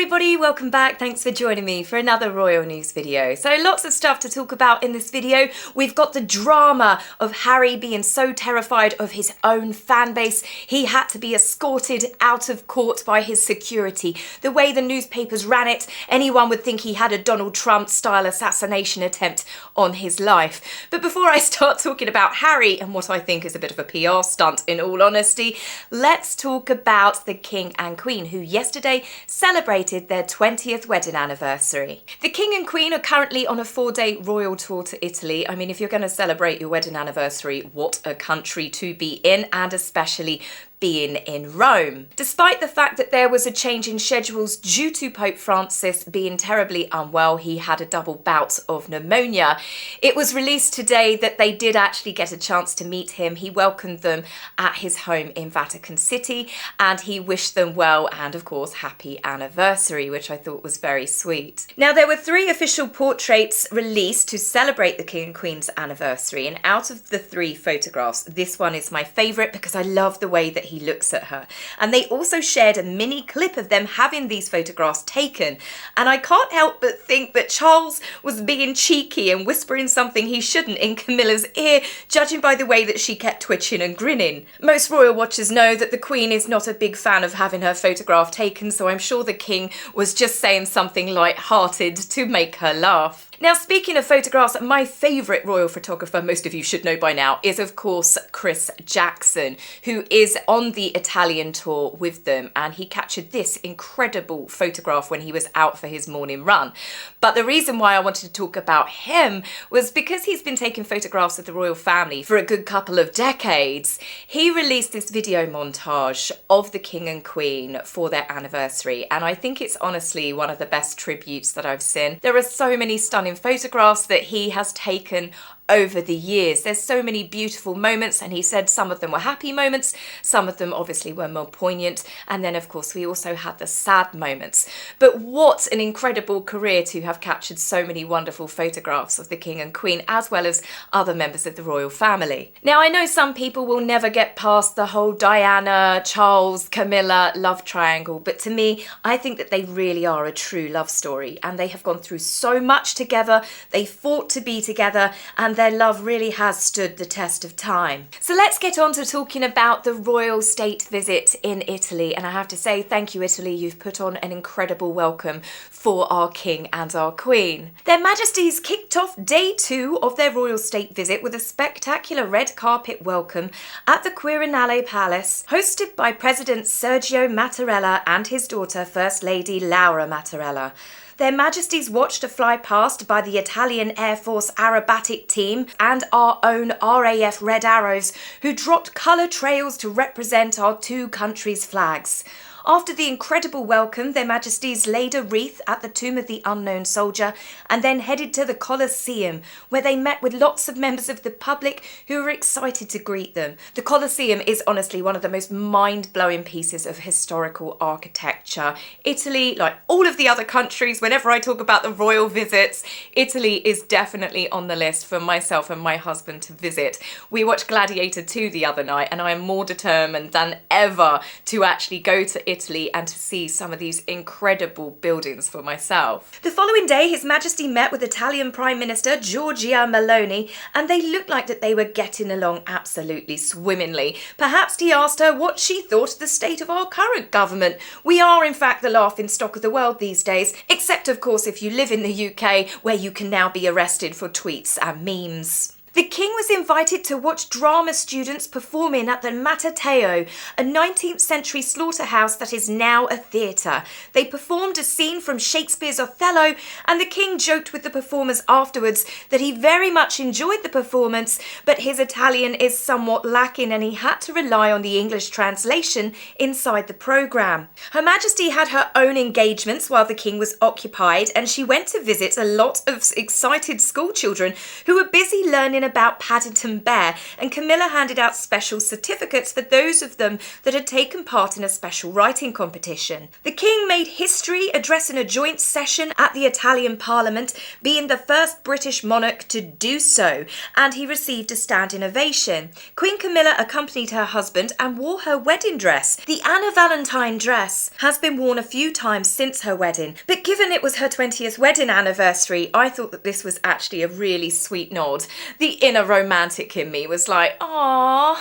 everybody, welcome back. Thanks for joining me for another royal news video. So lots of stuff to talk about in this video. We've got the drama of Harry being so terrified of his own fan base, he had to be escorted out of court by his security. The way the newspapers ran it, anyone would think he had a Donald Trump style assassination attempt on his life. But before I start talking about Harry and what I think is a bit of a PR stunt in all honesty, let's talk about the King and Queen, who yesterday celebrated their 20th wedding anniversary. The King and Queen are currently on a 4-day royal tour to Italy. I mean, if you're going to celebrate your wedding anniversary, what a country to be in, and especially being in Rome. Despite the fact that there was a change in schedules due to Pope Francis being terribly unwell, he had a double bout of pneumonia. It was released today that they did actually get a chance to meet him. He welcomed them at his home in Vatican City and he wished them well and of course happy anniversary, which I thought was very sweet. Now there were 3 official portraits released to celebrate the King and Queen's anniversary, and out of the 3 photographs, this one is my favourite because I love the way that he looks at her. And they also shared a mini clip of them having these photographs taken. And I can't help but think that Charles was being cheeky and whispering something he shouldn't in Camilla's ear, judging by the way that she kept twitching and grinning. Most royal watchers know that the Queen is not a big fan of having her photograph taken, so I'm sure the King was just saying something light-hearted to make her laugh. Now, speaking of photographs, my favourite royal photographer, most of you should know by now, is of course Chris Jackson, who is on the Italian tour with them, and he captured this incredible photograph when he was out for his morning run. But the reason why I wanted to talk about him was because he's been taking photographs of the royal family for a good couple of decades. He released this video montage of the King and Queen for their anniversary, and I think it's honestly one of the best tributes that I've seen. There are so many stunning photographs that he has taken over the years. There's so many beautiful moments, and he said some of them were happy moments, some of them obviously were more poignant, and then of course we also had the sad moments. But what an incredible career to have captured so many wonderful photographs of the King and Queen as well as other members of the royal family. Now I know some people will never get past the whole Diana, Charles, Camilla love triangle, but to me I think that they really are a true love story, and they have gone through so much together, they fought to be together, and their love really has stood the test of time. So let's get on to talking about the royal state visit in Italy, and I have to say thank you Italy, you've put on an incredible welcome for our King and our Queen. Their Majesties kicked off day 2 of their royal state visit with a spectacular red carpet welcome at the Quirinale Palace, hosted by President Sergio Mattarella and his daughter First Lady Laura Mattarella. Their Majesties watched a fly past by the Italian Air Force aerobatic team and our own RAF Red Arrows, who dropped colour trails to represent our 2 countries' flags. After the incredible welcome, their Majesties laid a wreath at the tomb of the unknown soldier and then headed to the Colosseum, where they met with lots of members of the public who were excited to greet them. The Colosseum is honestly one of the most mind-blowing pieces of historical architecture. Italy, like all of the other countries, whenever I talk about the royal visits, Italy is definitely on the list for myself and my husband to visit. We watched Gladiator 2 the other night and I am more determined than ever to actually go to Italy and to see some of these incredible buildings for myself. The following day, His Majesty met with Italian Prime Minister Giorgia Meloni, and they looked like that they were getting along absolutely swimmingly. Perhaps he asked her what she thought of the state of our current government. We are in fact the laughing stock of the world these days, except of course if you live in the UK, where you can now be arrested for tweets and memes. The King was invited to watch drama students performing at the Matteo, a 19th century slaughterhouse that is now a theatre. They performed a scene from Shakespeare's Othello, and the King joked with the performers afterwards that he very much enjoyed the performance, but his Italian is somewhat lacking and he had to rely on the English translation inside the programme. Her Majesty had her own engagements while the King was occupied, and she went to visit a lot of excited school children who were busy learning about Paddington Bear, and Camilla handed out special certificates for those of them that had taken part in a special writing competition. The King made history addressing a joint session at the Italian Parliament, being the first British monarch to do so, and he received a standing ovation. Queen Camilla accompanied her husband and wore her wedding dress. The Anna Valentine dress has been worn a few times since her wedding, but given it was her 20th wedding anniversary, I thought that this was actually a really sweet nod. The inner romantic in me was like, aww.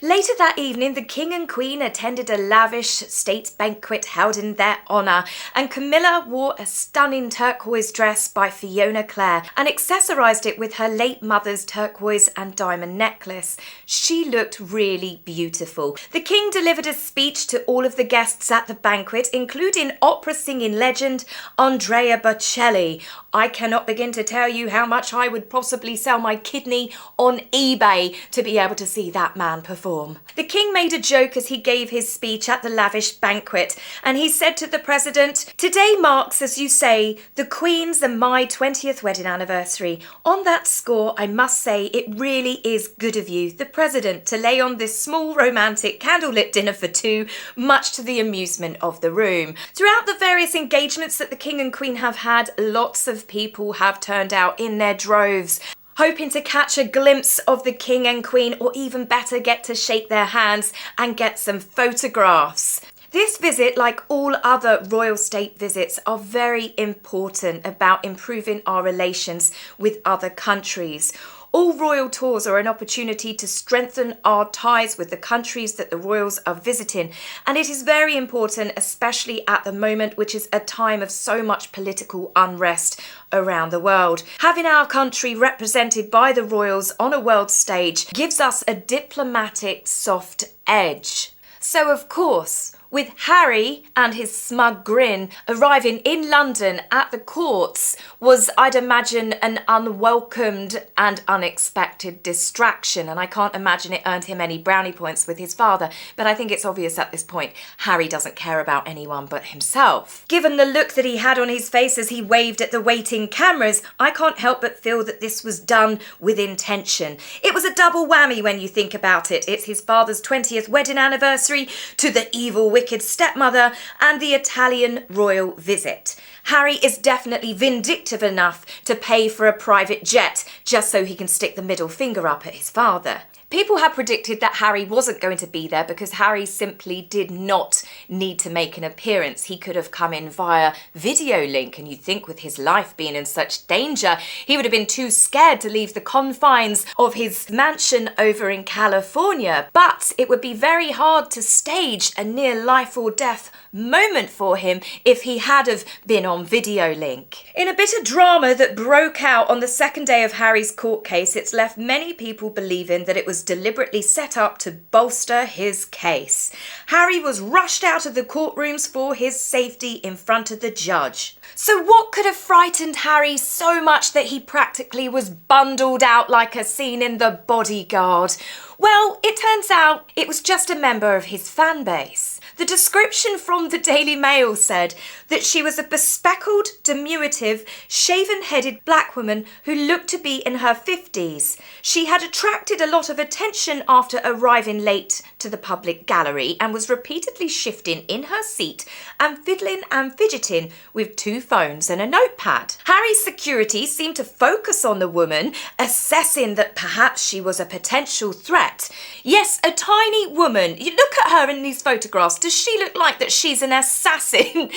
Later that evening, the King and Queen attended a lavish state banquet held in their honour, and Camilla wore a stunning turquoise dress by Fiona Clare and accessorised it with her late mother's turquoise and diamond necklace. She looked really beautiful. The King delivered a speech to all of the guests at the banquet, including opera singing legend Andrea Bocelli. I cannot begin to tell you how much I would possibly sell my kidney on eBay to be able to see that man perform. The King made a joke as he gave his speech at the lavish banquet, and he said to the President, "Today marks, as you say, the Queen's and my 20th wedding anniversary. On that score, I must say it really is good of you, the President, to lay on this small romantic candlelit dinner for two, much to the amusement of the room." Throughout the various engagements that the King and Queen have had, lots of people have turned out in their droves, hoping to catch a glimpse of the King and Queen, or even better, get to shake their hands and get some photographs. This visit, like all other royal state visits, are very important about improving our relations with other countries. All royal tours are an opportunity to strengthen our ties with the countries that the royals are visiting, and it is very important, especially at the moment, which is a time of so much political unrest around the world. Having our country represented by the royals on a world stage gives us a diplomatic soft edge. So of course, with Harry and his smug grin arriving in London at the courts was, I'd imagine, an unwelcomed and unexpected distraction, and I can't imagine it earned him any brownie points with his father, but I think it's obvious at this point Harry doesn't care about anyone but himself. Given the look that he had on his face as he waved at the waiting cameras, I can't help but feel that this was done with intention. It was a double whammy when you think about it. It's his father's 20th wedding anniversary to the evil, wicked stepmother and the Italian royal visit. Harry is definitely vindictive enough to pay for a private jet just so he can stick the middle finger up at his father. People had predicted that Harry wasn't going to be there because Harry simply did not need to make an appearance. He could have come in via video link, and you'd think with his life being in such danger, he would have been too scared to leave the confines of his mansion over in California. But it would be very hard to stage a near life or death moment for him if he had have been on video link. In a bit of drama that broke out on the second day of Harry's court case, it's left many people believing that it was deliberately set up to bolster his case. Harry was rushed out of the courtrooms for his safety in front of the judge. So what could have frightened Harry so much that he practically was bundled out like a scene in The Bodyguard? Well, it turns out it was just a member of his fan base. The description from the Daily Mail said that she was a bespectacled, diminutive, shaven-headed black woman who looked to be in her 50s. She had attracted a lot of attention after arriving late to the public gallery and was repeatedly shifting in her seat and fiddling and fidgeting with two phones and a notepad. Harry's security seemed to focus on the woman, assessing that perhaps she was a potential threat. Yes, a tiny woman. You look at her in these photographs. Does she look like that she's an assassin? And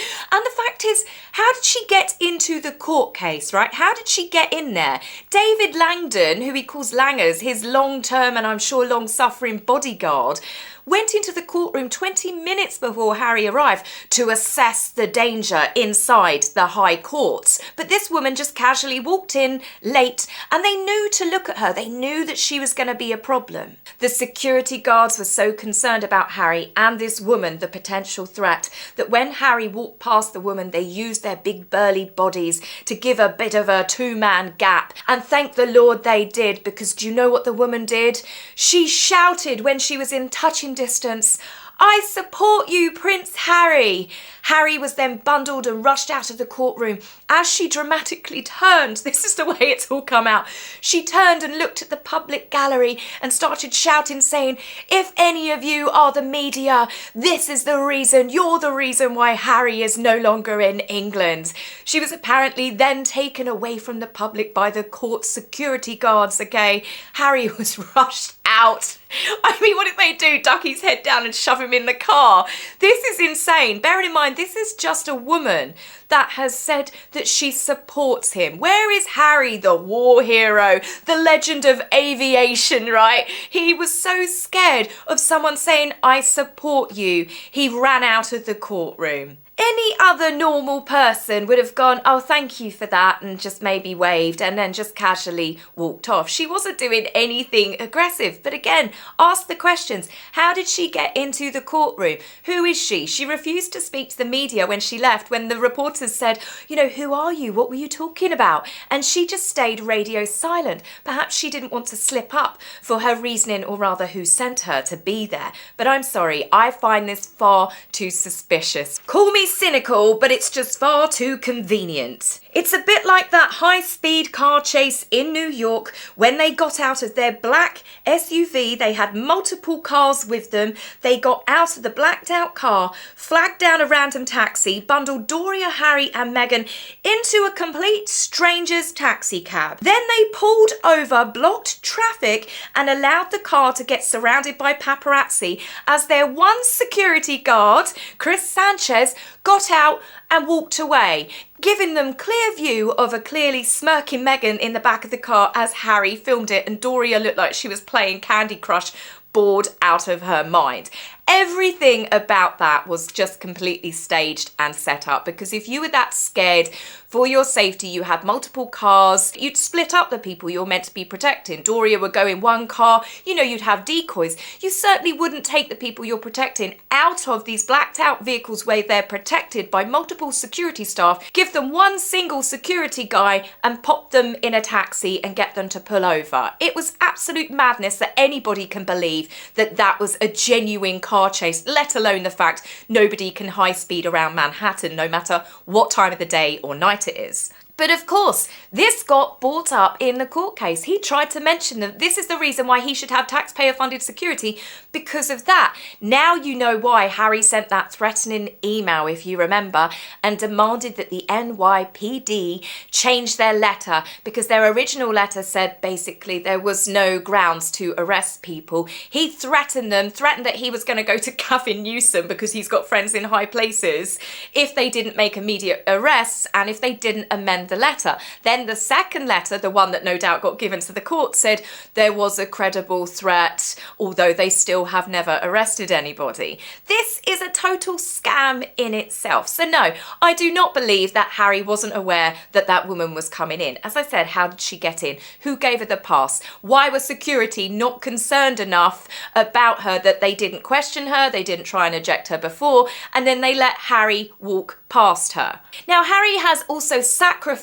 the fact is, how did she get into the court case, right? How did she get in there? David Langdon, who he calls Langers, his long-term and I'm sure long-suffering bodyguard, went into the courtroom 20 minutes before Harry arrived to assess the danger inside the High Court. But this woman just casually walked in late, and they knew to look at her. They knew that she was going to be a problem. The security guards were so concerned about Harry and this woman, the potential threat, that when Harry walked past the woman, they used their big burly bodies to give a bit of a two-man gap. And thank the Lord they did, because do you know what the woman did? She shouted when she was in touching distance, "I support you, Prince Harry." Harry was then bundled and rushed out of the courtroom. As she dramatically turned, this is the way it's all come out, she turned and looked at the public gallery and started shouting, saying, "If any of you are the media, this is the reason, you're the reason why Harry is no longer in England." She was apparently then taken away from the public by the court security guards, okay? Harry was rushed out. I mean, what did they do? Duck his head down and shove him in the car? This is insane. Bearing in mind, this is just a woman that has said that she supports him. Where is Harry, the war hero, the legend of aviation, right? He was so scared of someone saying, "I support you," he ran out of the courtroom. Any other normal person would have gone, "Oh, thank you for that," and just maybe waved and then just casually walked off. She wasn't doing anything aggressive. But again, ask the questions. How did she get into the courtroom? Who is she? She refused to speak to the media when she left, when the reporters said, "Who are you? What were you talking about?" And she just stayed radio silent. Perhaps she didn't want to slip up for her reasoning, or rather who sent her to be there. But I'm sorry, I find this far too suspicious. Call me cynical, but it's just far too convenient. It's a bit like that high-speed car chase in New York when they got out of their black SUV. They had multiple cars with them. They got out of the blacked-out car, flagged down a random taxi, bundled Doria, Harry and Meghan into a complete stranger's taxi cab. Then they pulled over, blocked traffic and allowed the car to get surrounded by paparazzi as their one security guard, Chris Sanchez, got out and walked away, giving them clear view of a clearly smirking Meghan in the back of the car as Harry filmed it, and Doria looked like she was playing Candy Crush, bored out of her mind. Everything about that was just completely staged and set up, because if you were that scared for your safety, you had multiple cars, you'd split up the people you're meant to be protecting. Doria would go in one car, you'd have decoys. You certainly wouldn't take the people you're protecting out of these blacked out vehicles where they're protected by multiple security staff, give them one single security guy and pop them in a taxi and get them to pull over. It was absolute madness that anybody can believe that that was a genuine car chase, let alone the fact nobody can high speed around Manhattan no matter what time of the day or night it is. But of course, this got brought up in the court case. He tried to mention that this is the reason why he should have taxpayer-funded security because of that. Now you know why Harry sent that threatening email, if you remember, and demanded that the NYPD change their letter, because their original letter said basically there was no grounds to arrest people. He threatened them, threatened that he was going to go to Gavin Newsom because he's got friends in high places if they didn't make immediate arrests and if they didn't amend the letter. Then the second letter, the one that no doubt got given to the court, said there was a credible threat, although they still have never arrested anybody. This is a total scam in itself. So no, I do not believe that Harry wasn't aware that that woman was coming in. As I said, how did she get in? Who gave her the pass? Why was security not concerned enough about her that they didn't question her, they didn't try and eject her before, and then they let Harry walk past her? Now, Harry has also sacrificed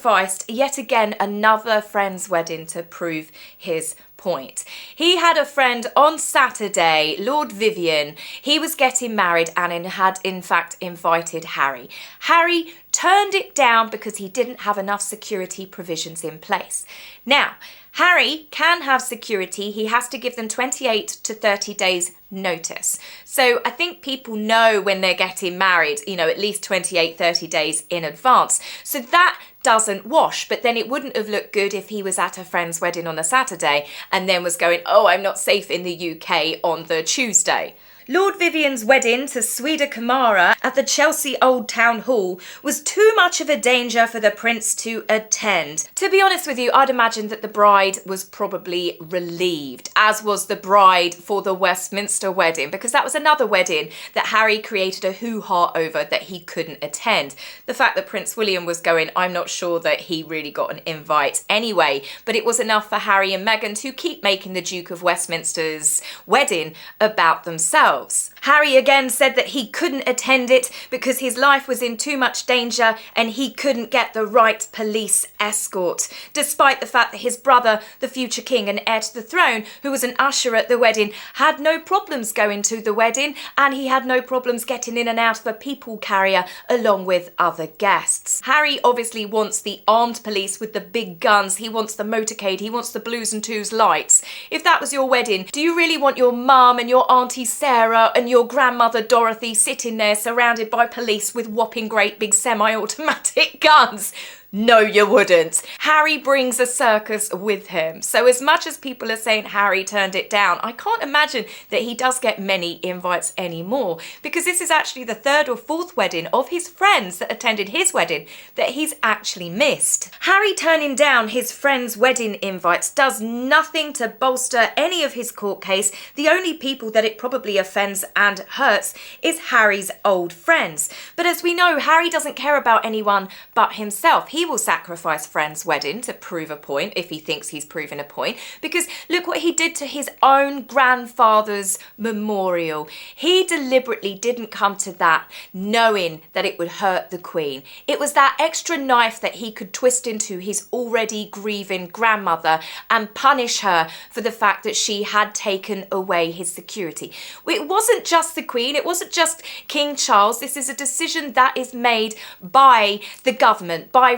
yet again another friend's wedding to prove his point. He had a friend on Saturday, Lord Vivian. He was getting married and had in fact invited Harry. Harry turned it down because he didn't have enough security provisions in place. Now, Harry can have security. He has to give them 28 to 30 days notice. So I think people know when they're getting married, at least 28, 30 days in advance. So that doesn't wash. But then it wouldn't have looked good if he was at a friend's wedding on a Saturday and then was going, "Oh, I'm not safe in the UK" on the Tuesday. Lord Vivian's wedding to Sweda Kamara at the Chelsea Old Town Hall was too much of a danger for the prince to attend. To be honest with you, I'd imagine that the bride was probably relieved, as was the bride for the Westminster wedding, because that was another wedding that Harry created a hoo-ha over that he couldn't attend. The fact that Prince William was going, I'm not sure that he really got an invite anyway, but it was enough for Harry and Meghan to keep making the Duke of Westminster's wedding about themselves. themselves. Harry again said that he couldn't attend it because his life was in too much danger and he couldn't get the right police escort, despite the fact that his brother, the future king and heir to the throne, who was an usher at the wedding, had no problems going to the wedding, and he had no problems getting in and out of a people carrier along with other guests. Harry obviously wants the armed police with the big guns, he wants the motorcade, he wants the blues and twos lights. If that was your wedding, do you really want your mum and your auntie Sarah and your grandmother Dorothy sitting there surrounded by police with whopping great big semi-automatic guns? No, you wouldn't. Harry brings a circus with him. So as much as people are saying Harry turned it down, I can't imagine that he does get many invites anymore, because this is actually the third or fourth wedding of his friends that attended his wedding that he's actually missed. Harry turning down his friends' wedding invites does nothing to bolster any of his court case. The only people that it probably offends and hurts is Harry's old friends. But as we know, Harry doesn't care about anyone but himself. He will sacrifice friends' wedding to prove a point if he thinks he's proven a point, because look what he did to his own grandfather's memorial. He deliberately didn't come to that knowing that it would hurt the Queen. It was that extra knife that he could twist into his already grieving grandmother and punish her for the fact that she had taken away his security. It wasn't just the Queen, it wasn't just King Charles. This is a decision that is made by the government, by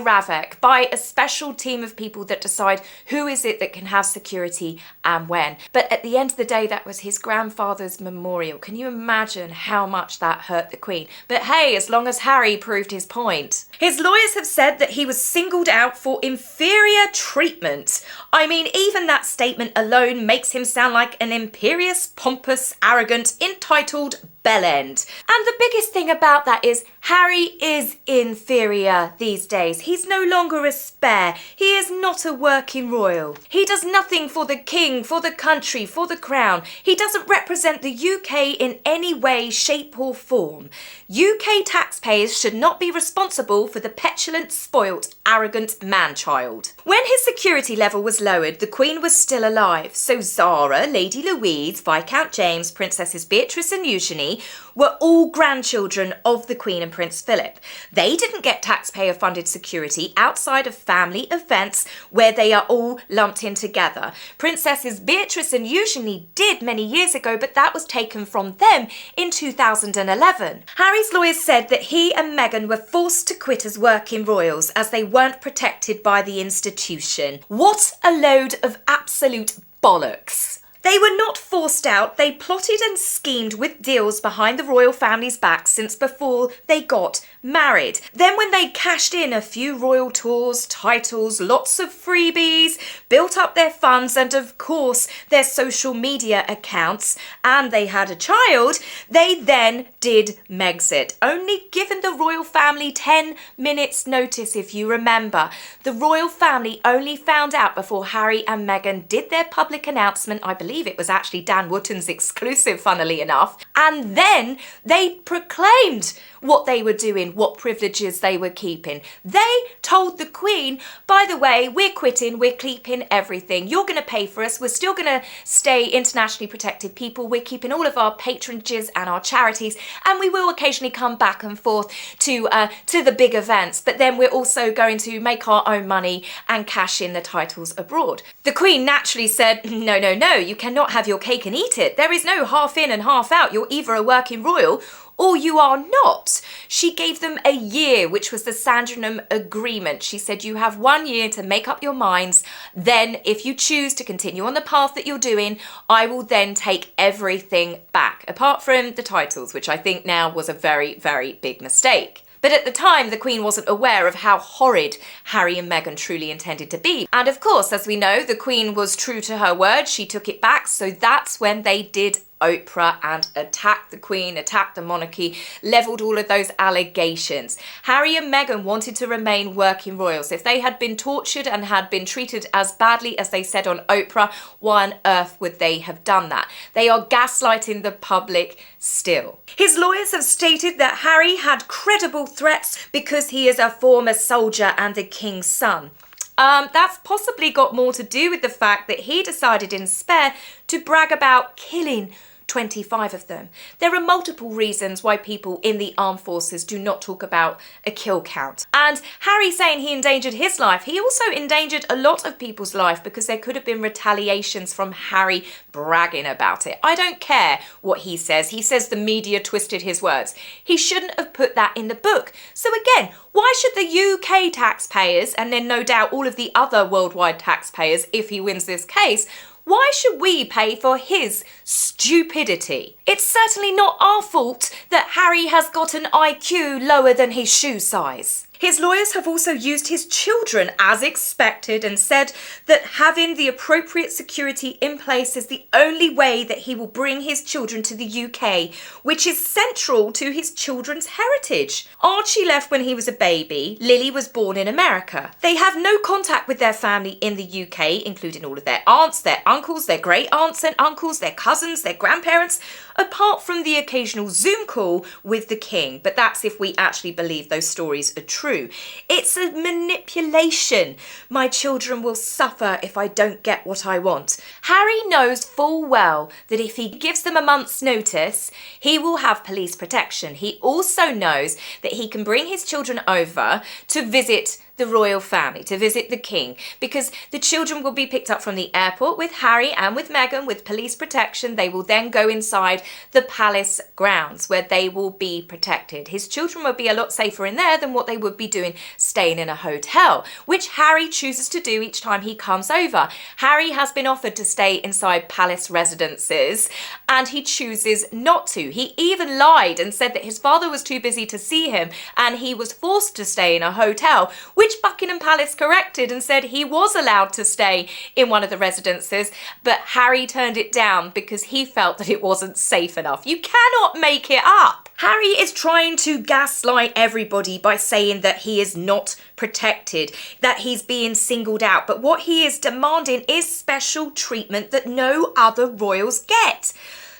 by a special team of people that decide who is it that can have security and when. But at the end of the day, that was his grandfather's memorial. Can you imagine how much that hurt the Queen? But hey, as long as Harry proved his point. His lawyers have said that he was singled out for inferior treatment. I mean, even that statement alone makes him sound like an imperious, pompous, arrogant, entitled bellend. And the biggest thing about that is Harry is inferior these days. He's no longer a spare. He is not a working royal. He does nothing for the king, for the country, for the crown. He doesn't represent the UK in any way, shape or form. UK taxpayers should not be responsible for the petulant, spoilt, arrogant man-child. When his security level was lowered, the Queen was still alive. So Zara, Lady Louise, Viscount James, Princesses Beatrice and Eugenie were all grandchildren of the Queen and Prince Philip. They didn't get taxpayer-funded security outside of family events where they are all lumped in together. Princesses Beatrice and Eugenie did many years ago, but that was taken from them in 2011. Harry's lawyers said that he and Meghan were forced to quit as working royals as they weren't protected by the institution. What a load of absolute bollocks. They were not forced out, they plotted and schemed with deals behind the royal family's back since before they got married. Then when they cashed in a few royal tours, titles, lots of freebies, built up their funds and of course their social media accounts, and they had a child, they then did Megxit, only given the royal family 10 minutes notice if you remember. The royal family only found out before Harry and Meghan did their public announcement, I believe it was actually Dan Wootton's exclusive, funnily enough, and then they proclaimed what they were doing, what privileges they were keeping. They told the Queen, by the way, we're quitting, we're keeping everything. You're going to pay for us. We're still going to stay internationally protected people. We're keeping all of our patronages and our charities, and we will occasionally come back and forth to the big events, but then we're also going to make our own money and cash in the titles abroad. The Queen naturally said, no, no, no, you cannot have your cake and eat it. There is no half in and half out. You're either a working royal or you are not. She gave them a year, which was the Sandringham Agreement. She said, you have 1 year to make up your minds. Then if you choose to continue on the path that you're doing, I will then take everything back, apart from the titles, which I think now was a very, very big mistake. But at the time, the Queen wasn't aware of how horrid Harry and Meghan truly intended to be. And of course, as we know, the Queen was true to her word. She took it back. So that's when they did Oprah and attacked the Queen, attacked the monarchy, levelled all of those allegations. Harry and Meghan wanted to remain working royals. If they had been tortured and had been treated as badly as they said on Oprah, why on earth would they have done that? They are gaslighting the public still. His lawyers have stated that Harry had credible threats because he is a former soldier and the King's son. That's possibly got more to do with the fact that he decided in spare to brag about killing 25 of them. There are multiple reasons why people in the armed forces do not talk about a kill count. And Harry saying he endangered his life, he also endangered a lot of people's life because there could have been retaliations from Harry bragging about it. I don't care what he says. He says the media twisted his words. He shouldn't have put that in the book. So again, why should the UK taxpayers, and then no doubt all of the other worldwide taxpayers, if he wins this case, why should we pay for his stupidity? It's certainly not our fault that Harry has got an IQ lower than his shoe size. His lawyers have also used his children as expected and said that having the appropriate security in place is the only way that he will bring his children to the UK, which is central to his children's heritage. Archie left when he was a baby. Lily was born in America. They have no contact with their family in the UK, including all of their aunts, their uncles, their great aunts and uncles, their cousins, their grandparents, apart from the occasional Zoom call with the king. But that's if we actually believe those stories are true. It's a manipulation. My children will suffer if I don't get what I want. Harry knows full well that if he gives them a month's notice, he will have police protection. He also knows that he can bring his children over to visit the royal family, to visit the king, because the children will be picked up from the airport with Harry and with Meghan with police protection. They will then go inside the palace grounds where they will be protected. His children will be a lot safer in there than what they would be doing staying in a hotel, which Harry chooses to do each time he comes over. Harry has been offered to stay inside palace residences and he chooses not to. He even lied and said that his father was too busy to see him and he was forced to stay in a hotel, which Buckingham Palace corrected and said he was allowed to stay in one of the residences, but Harry turned it down because he felt that it wasn't safe enough. You cannot make it up. Harry is trying to gaslight everybody by saying that he is not protected, that he's being singled out, but what he is demanding is special treatment that no other royals get.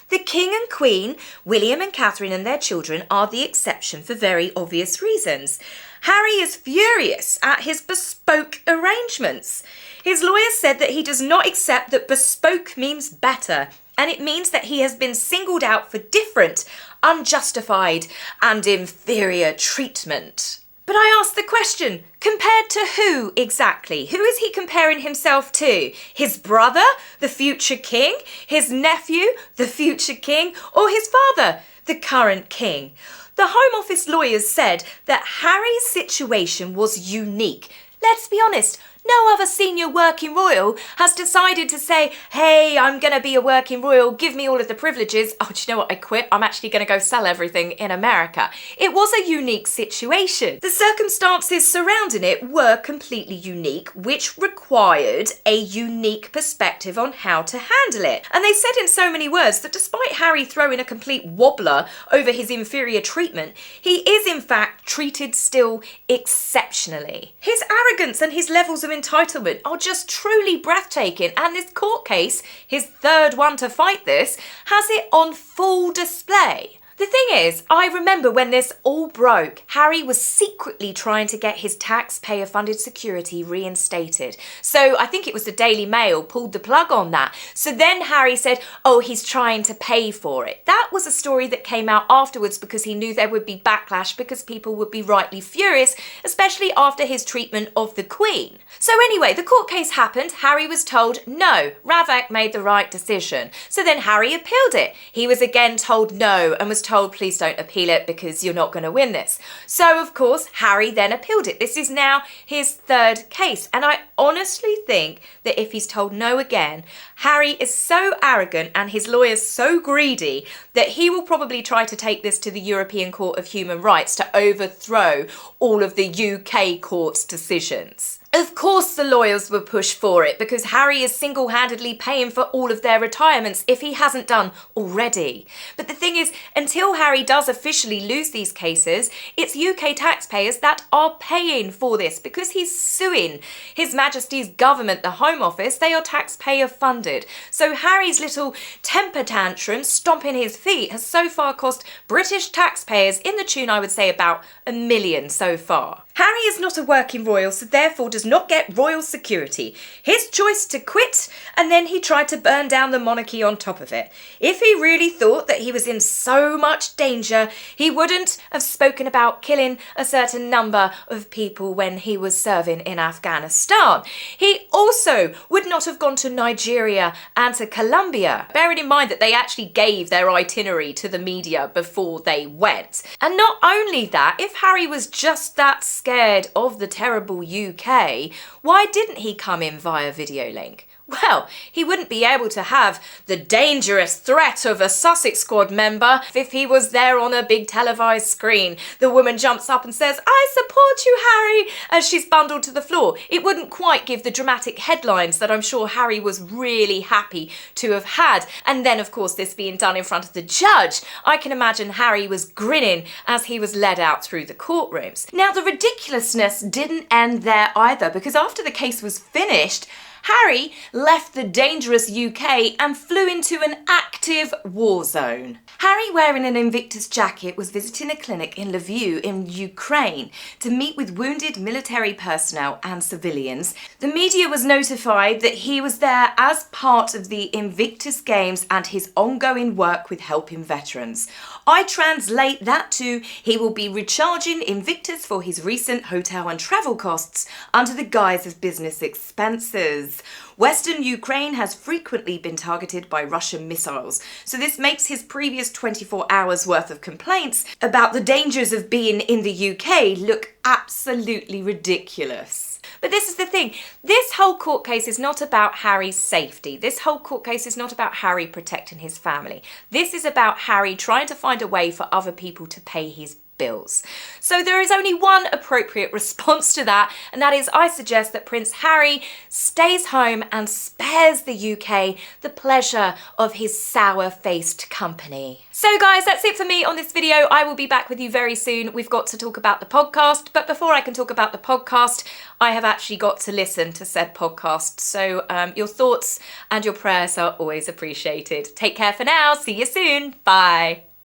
The King and Queen, William and Catherine and their children are the exception for very obvious reasons. Harry is furious at his bespoke arrangements. His lawyer said that he does not accept that bespoke means better, and it means that he has been singled out for different, unjustified and inferior treatment. But I ask the question, compared to who exactly? Who is he comparing himself to? His brother, the future king? His nephew, the future king? Or his father, the current king? The Home Office lawyers said that Harry's situation was unique. Let's be honest, no other senior working royal has decided to say, hey, I'm going to be a working royal, give me all of the privileges. Oh, do you know what? I quit. I'm actually going to go sell everything in America. It was a unique situation. The circumstances surrounding it were completely unique, which required a unique perspective on how to handle it. And they said in so many words that despite Harry throwing a complete wobbler over his inferior treatment, he is in fact treated still exceptionally. His arrogance and his levels of entitlement are just truly breathtaking, and this court case, his third one to fight this, has it on full display. The thing is, I remember when this all broke, Harry was secretly trying to get his taxpayer-funded security reinstated. So I think it was the Daily Mail pulled the plug on that. So then Harry said, oh, he's trying to pay for it. That was a story that came out afterwards because he knew there would be backlash because people would be rightly furious, especially after his treatment of the Queen. So anyway, the court case happened. Harry was told, no, Ravak made the right decision. So then Harry appealed it. He was again told no and was told, please don't appeal it because you're not going to win this. So of course Harry then appealed it. This is now his third case, and I honestly think that if he's told no again, Harry is so arrogant and his lawyers so greedy that he will probably try to take this to the European Court of Human Rights to overthrow all of the UK court's decisions. Of course the lawyers will push for it because Harry is single-handedly paying for all of their retirements if he hasn't done already. But the thing is, until Harry does officially lose these cases, it's UK taxpayers that are paying for this because he's suing His Majesty's government, the Home Office. They are taxpayer funded. So Harry's little temper tantrum, stomping his feet, has so far cost British taxpayers in the tune, I would say, about £1 million so far. Harry is not a working royal, so therefore does not get royal security. His choice to quit, and then he tried to burn down the monarchy on top of it. If he really thought that he was in so much danger, he wouldn't have spoken about killing a certain number of people when he was serving in Afghanistan. He also would not have gone to Nigeria and to Colombia, bearing in mind that they actually gave their itinerary to the media before they went. And not only that, if Harry was just that scared of the terrible UK, why didn't he come in via video link? Well, he wouldn't be able to have the dangerous threat of a Sussex Squad member if he was there on a big televised screen. The woman jumps up and says, "I support you, Harry," as she's bundled to the floor. It wouldn't quite give the dramatic headlines that I'm sure Harry was really happy to have had. And then, of course, this being done in front of the judge, I can imagine Harry was grinning as he was led out through the courtrooms. Now, the ridiculousness didn't end there either, because after the case was finished, Harry left the dangerous UK and flew into an active war zone. Harry, wearing an Invictus jacket, was visiting a clinic in Lviv in Ukraine to meet with wounded military personnel and civilians. The media was notified that he was there as part of the Invictus Games and his ongoing work with helping veterans. I translate that to he will be recharging Invictus for his recent hotel and travel costs under the guise of business expenses. Western Ukraine has frequently been targeted by Russian missiles, so this makes his previous 24 hours worth of complaints about the dangers of being in the UK look absolutely ridiculous. But this is the thing, this whole court case is not about Harry's safety. This whole court case is not about Harry protecting his family. This is about Harry trying to find a way for other people to pay his bills. So there is only one appropriate response to that, and that is I suggest that Prince Harry stays home and spares the UK the pleasure of his sour-faced company. So guys, that's it for me on this video. I will be back with you very soon. We've got to talk about the podcast, but before I can talk about the podcast, I have actually got to listen to said podcast. So your thoughts and your prayers are always appreciated. Take care for now. See you soon. Bye.